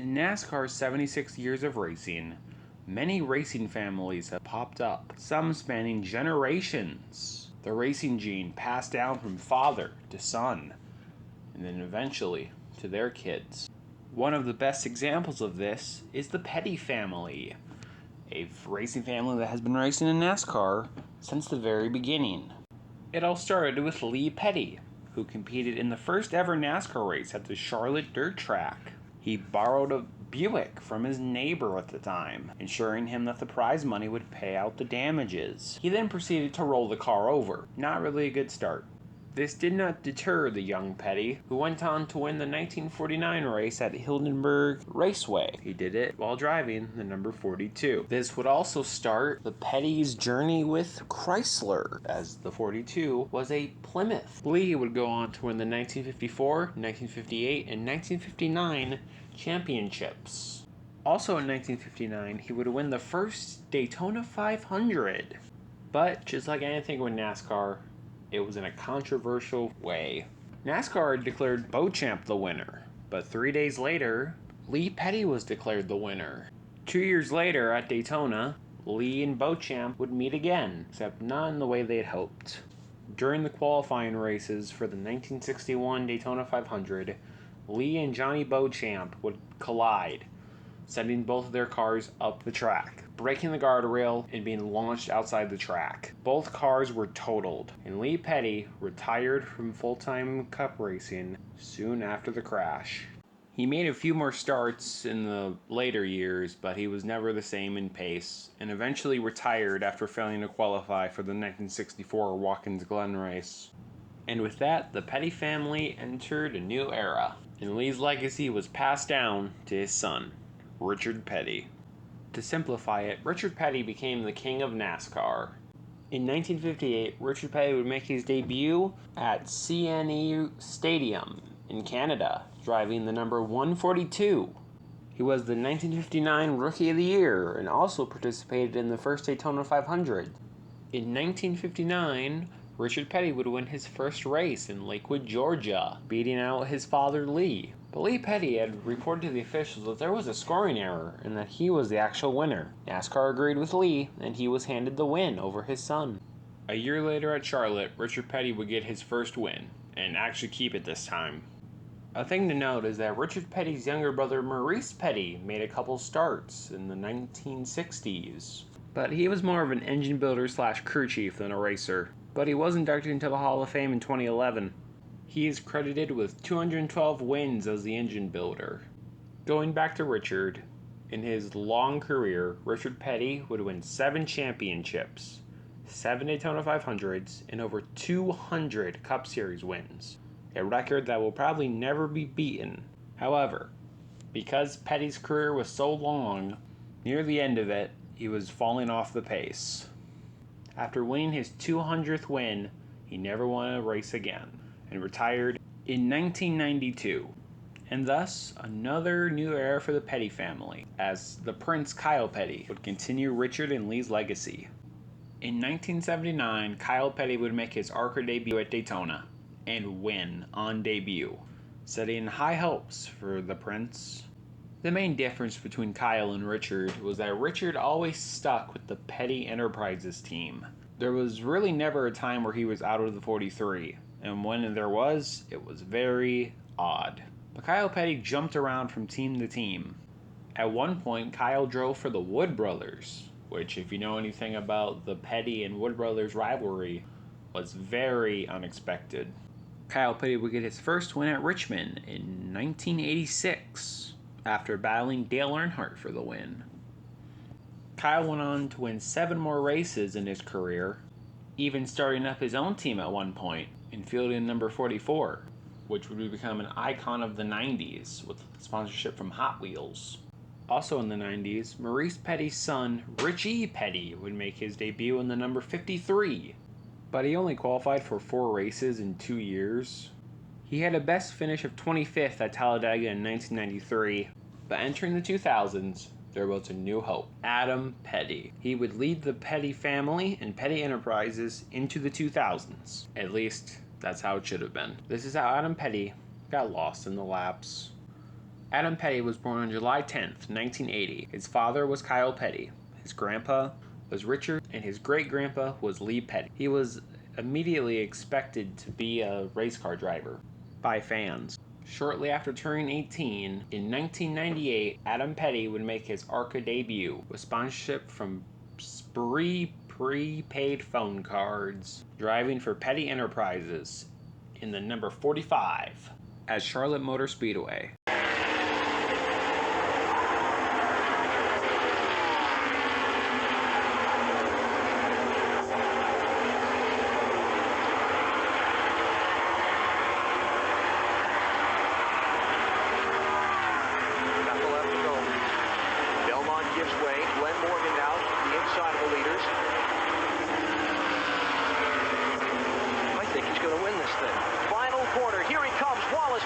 In NASCAR's 76 years of racing, many racing families have popped up, some spanning generations. The racing gene passed down from father to son, and then eventually to their kids. One of the best examples of this is the Petty family, a racing family that has been racing in NASCAR since the very beginning. It all started with Lee Petty, who competed in the first ever NASCAR race at the Charlotte dirt track. He borrowed a Buick from his neighbor at the time, ensuring him that the prize money would pay out the damages. He then proceeded to roll the car over. Not really a good start. This did not deter the young Petty, who went on to win the 1949 race at Hildenberg Raceway. He did it while driving the number 42. This would also start the Petty's journey with Chrysler, as the 42 was a Plymouth. Lee would go on to win the 1954, 1958, and 1959 championships. Also in 1959, he would win the first Daytona 500. But just like anything with NASCAR, it was in a controversial way. NASCAR declared Beauchamp the winner, but 3 days later, Lee Petty was declared the winner. 2 years later at Daytona, Lee and Beauchamp would meet again, except not in the way they had hoped. During the qualifying races for the 1961 Daytona 500, Lee and Johnny Beauchamp would collide, sending both of their cars up the track, breaking the guardrail and being launched outside the track. Both cars were totaled, and Lee Petty retired from full-time cup racing soon after the crash. He made a few more starts in the later years, but he was never the same in pace, and eventually retired after failing to qualify for the 1964 Watkins Glen race. And with that, the Petty family entered a new era, and Lee's legacy was passed down to his son, Richard Petty. To simplify it, Richard Petty became the king of NASCAR. In 1958, Richard Petty would make his debut at CNE Stadium in Canada, driving the number 142. He was the 1959 Rookie of the Year and also participated in the first Daytona 500. In 1959, Richard Petty would win his first race in Lakewood, Georgia, beating out his father Lee. But Lee Petty had reported to the officials that there was a scoring error and that he was the actual winner. NASCAR agreed with Lee, and he was handed the win over his son. A year later at Charlotte, Richard Petty would get his first win, and actually keep it this time. A thing to note is that Richard Petty's younger brother Maurice Petty made a couple starts in the 1960s. But he was more of an engine builder / crew chief than a racer. But he was inducted into the Hall of Fame in 2011. He is credited with 212 wins as the engine builder. Going back to Richard, in his long career, Richard Petty would win 7 championships, 7 Daytona 500s, and over 200 Cup Series wins, a record that will probably never be beaten. However, because Petty's career was so long, near the end of it, he was falling off the pace. After winning his 200th win, he never won a race again, and retired in 1992. And thus, another new era for the Petty family, as the Prince Kyle Petty would continue Richard and Lee's legacy. In 1979, Kyle Petty would make his ARCA debut at Daytona, and win on debut, setting high hopes for the Prince. The main difference between Kyle and Richard was that Richard always stuck with the Petty Enterprises team. There was really never a time where he was out of the 43, and when there was, it was very odd. But Kyle Petty jumped around from team to team. At one point, Kyle drove for the Wood Brothers, which, if you know anything about the Petty and Wood Brothers rivalry, was very unexpected. Kyle Petty would get his first win at Richmond in 1986. After battling Dale Earnhardt for the win. Kyle went on to win 7 more races in his career, even starting up his own team at one point and fielding number 44, which would become an icon of the 90s with sponsorship from Hot Wheels. Also in the 90s, Maurice Petty's son, Richie Petty, would make his debut in the number 53, but he only qualified for 4 races in 2 years. He had a best finish of 25th at Talladega in 1993, but entering the 2000s, there was a new hope. Adam Petty. He would lead the Petty family and Petty Enterprises into the 2000s. At least, that's how it should have been. This is how Adam Petty got lost in the laps. Adam Petty was born on July 10th, 1980. His father was Kyle Petty. His grandpa was Richard, and his great-grandpa was Lee Petty. He was immediately expected to be a race car driver by fans. Shortly after turning 18, in 1998, Adam Petty would make his ARCA debut with sponsorship from Spree prepaid phone cards, driving for Petty Enterprises in the number 45 at Charlotte Motor Speedway.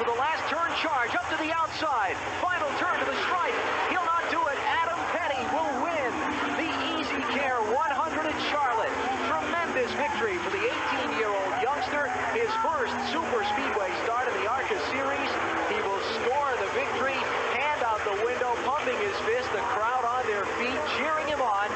With a last turn charge up to the outside. Final turn to the stripe. He'll not do it. Adam Petty will win the Easy Care 100 at Charlotte. Tremendous victory for the 18-year-old youngster. His first super speedway start in the ARCA series. He will score the victory. Hand out the window, pumping his fist. The crowd on their feet, cheering him on.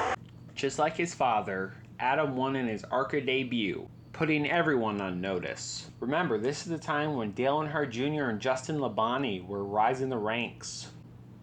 Just like his father, Adam won in his ARCA debut, putting everyone on notice. Remember, this is the time when Dale Earnhardt Jr. and Justin Labonte were rising the ranks.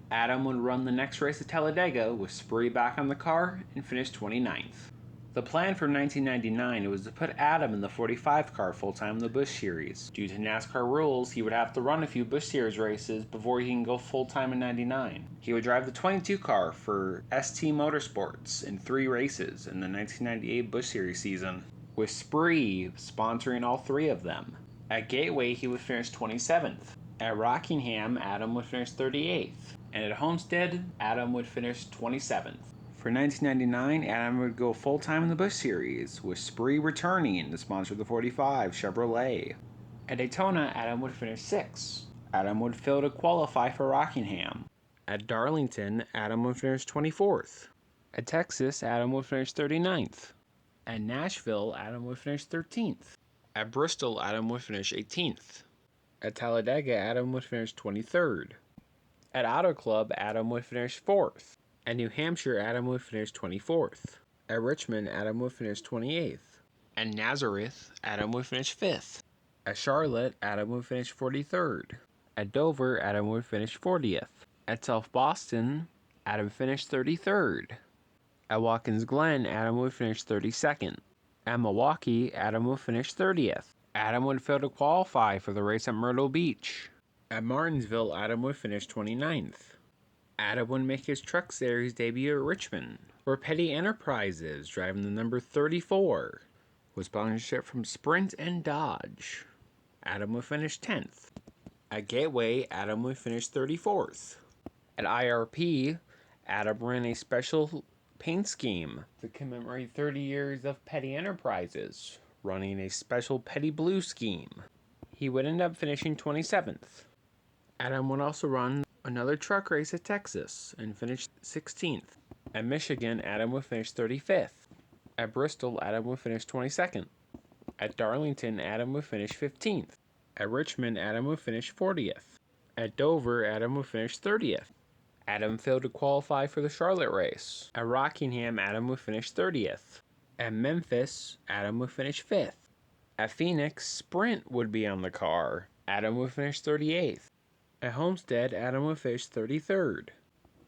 Adam would run the next race at Talladega with Spree back on the car and finish 29th. The plan for 1999 was to put Adam in the 45 car full-time in the Busch Series. Due to NASCAR rules, he would have to run a few Busch Series races before he can go full-time in 99. He would drive the 22 car for ST Motorsports in 3 races in the 1998 Busch Series season, with Spree sponsoring all 3 of them. At Gateway, he would finish 27th. At Rockingham, Adam would finish 38th. And at Homestead, Adam would finish 27th. For 1999, Adam would go full-time in the Busch Series, with Spree returning to sponsor the 45 Chevrolet. At Daytona, Adam would finish 6th. Adam would fail to qualify for Rockingham. At Darlington, Adam would finish 24th. At Texas, Adam would finish 39th. At Nashville, Adam would finish 13th. At Bristol, Adam would finish 18th. At Talladega, Adam would finish 23rd. At Auto Club, Adam would finish 4th. At New Hampshire, Adam would finish 24th. At Richmond, Adam would finish 28th. At Nazareth, Adam would finish 5th. At Charlotte, Adam would finish 43rd. At Dover, Adam would finish 40th. At South Boston, Adam finished 33rd. At Watkins Glen, Adam would finish 32nd. At Milwaukee, Adam would finish 30th. Adam would fail to qualify for the race at Myrtle Beach. At Martinsville, Adam would finish 29th. Adam would make his Truck Series debut at Richmond for Petty Enterprises, driving the number 34, with sponsorship from Sprint and Dodge. Adam would finish 10th. At Gateway, Adam would finish 34th. At IRP, Adam ran a special paint scheme to commemorate 30 years of Petty Enterprises, running a special Petty Blue scheme. He would end up finishing 27th. Adam would also run another truck race at Texas and finish 16th. At Michigan, Adam would finish 35th. At Bristol, Adam would finish 22nd. At Darlington, Adam would finish 15th. At Richmond, Adam would finish 40th. At Dover, Adam would finish 30th. Adam failed to qualify for the Charlotte race. At Rockingham, Adam would finish 30th. At Memphis, Adam would finish 5th. At Phoenix, Sprint would be on the car. Adam would finish 38th. At Homestead, Adam would finish 33rd.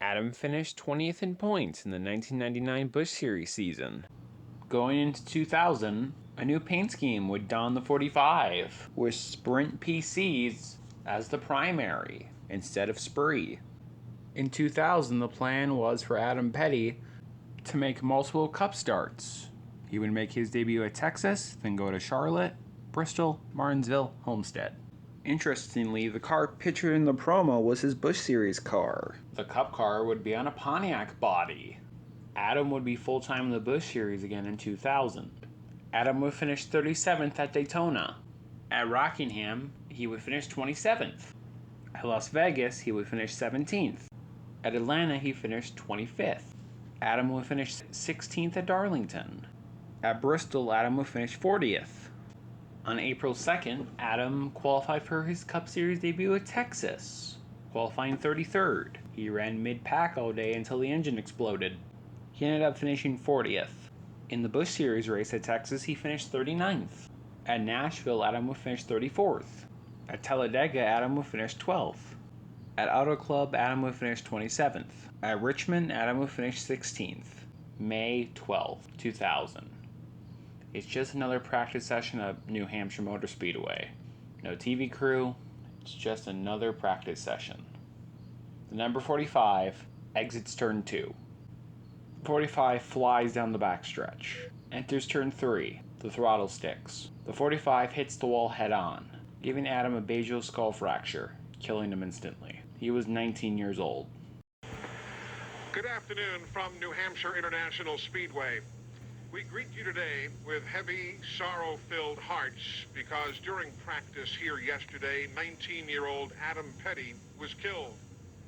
Adam finished 20th in points in the 1999 Busch Series season. Going into 2000, a new paint scheme would don the 45, with Sprint PCs as the primary instead of Spree. In 2000, the plan was for Adam Petty to make multiple Cup starts. He would make his debut at Texas, then go to Charlotte, Bristol, Martinsville, Homestead. Interestingly, the car pictured in the promo was his Busch Series car. The Cup car would be on a Pontiac body. Adam would be full-time in the Busch Series again in 2000. Adam would finish 37th at Daytona. At Rockingham, he would finish 27th. At Las Vegas, he would finish 17th. At Atlanta, he finished 25th. Adam would finish 16th at Darlington. At Bristol, Adam would finish 40th. On April 2nd, Adam qualified for his Cup Series debut at Texas, qualifying 33rd. He ran mid-pack all day until the engine exploded. He ended up finishing 40th. In the Busch Series race at Texas, he finished 39th. At Nashville, Adam would finish 34th. At Talladega, Adam would finish 12th. At Auto Club, Adam would finish 27th. At Richmond, Adam would finish 16th. May 12, 2000. It's just another practice session at New Hampshire Motor Speedway. No TV crew, it's just another practice session. The number 45 exits turn 2. 45 flies down the backstretch. Enters turn 3. The throttle sticks. The 45 hits the wall head on, giving Adam a basal skull fracture, killing him instantly. He was 19 years old. Good afternoon from New Hampshire International Speedway. We greet you today with heavy, sorrow-filled hearts because during practice here yesterday, 19-year-old Adam Petty was killed.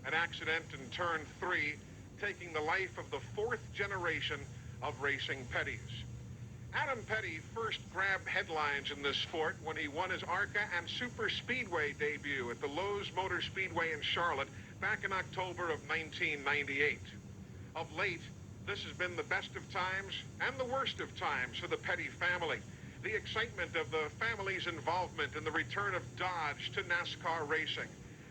An accident in turn 3, taking the life of the 4th generation of racing Pettys. Adam Petty first grabbed headlines in this sport when he won his ARCA and Super Speedway debut at the Lowe's Motor Speedway in Charlotte back in October of 1998. Of late, this has been the best of times and the worst of times for the Petty family. The excitement of the family's involvement in the return of Dodge to NASCAR racing.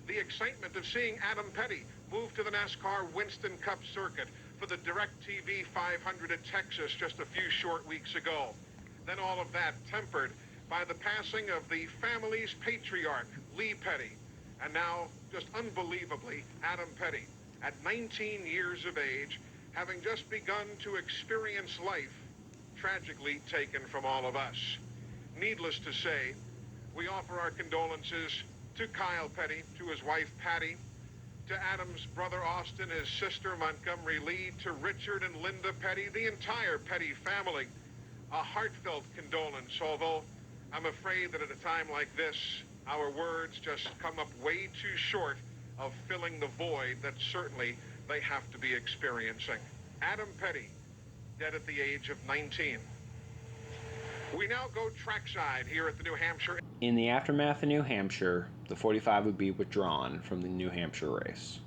The excitement of seeing Adam Petty move to the NASCAR Winston Cup circuit for the DirecTV 500 at Texas just a few short weeks ago. Then all of that tempered by the passing of the family's patriarch, Lee Petty. And now, just unbelievably, Adam Petty, at 19 years of age, having just begun to experience life, tragically taken from all of us. Needless to say, we offer our condolences to Kyle Petty, to his wife Patty, to Adam's brother Austin, his sister Montgomery Lee, to Richard and Linda Petty, the entire Petty family. A heartfelt condolence, although I'm afraid that at a time like this, our words just come up way too short of filling the void that certainly they have to be experiencing. Adam Petty, dead at the age of 19. We now go trackside here at the New Hampshire. In the aftermath of New Hampshire, the 45 would be withdrawn from the New Hampshire race.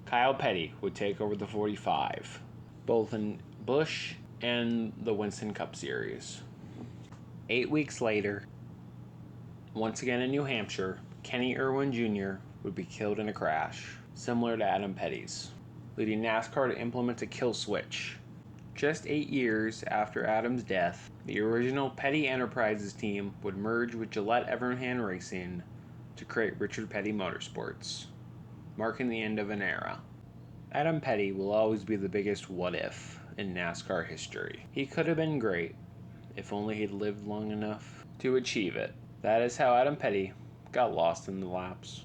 Kyle Petty would take over the 45, both in Busch and the Winston Cup Series. 8 weeks later, once again in New Hampshire, Kenny Irwin Jr. would be killed in a crash, similar to Adam Petty's, leading NASCAR to implement a kill switch. Just 8 years after Adam's death, the original Petty Enterprises team would merge with Gillette Everhand Racing to create Richard Petty Motorsports, marking the end of an era. Adam Petty will always be the biggest what if in NASCAR history. He could have been great if only he'd lived long enough to achieve it. That is how Adam Petty got lost in the laps.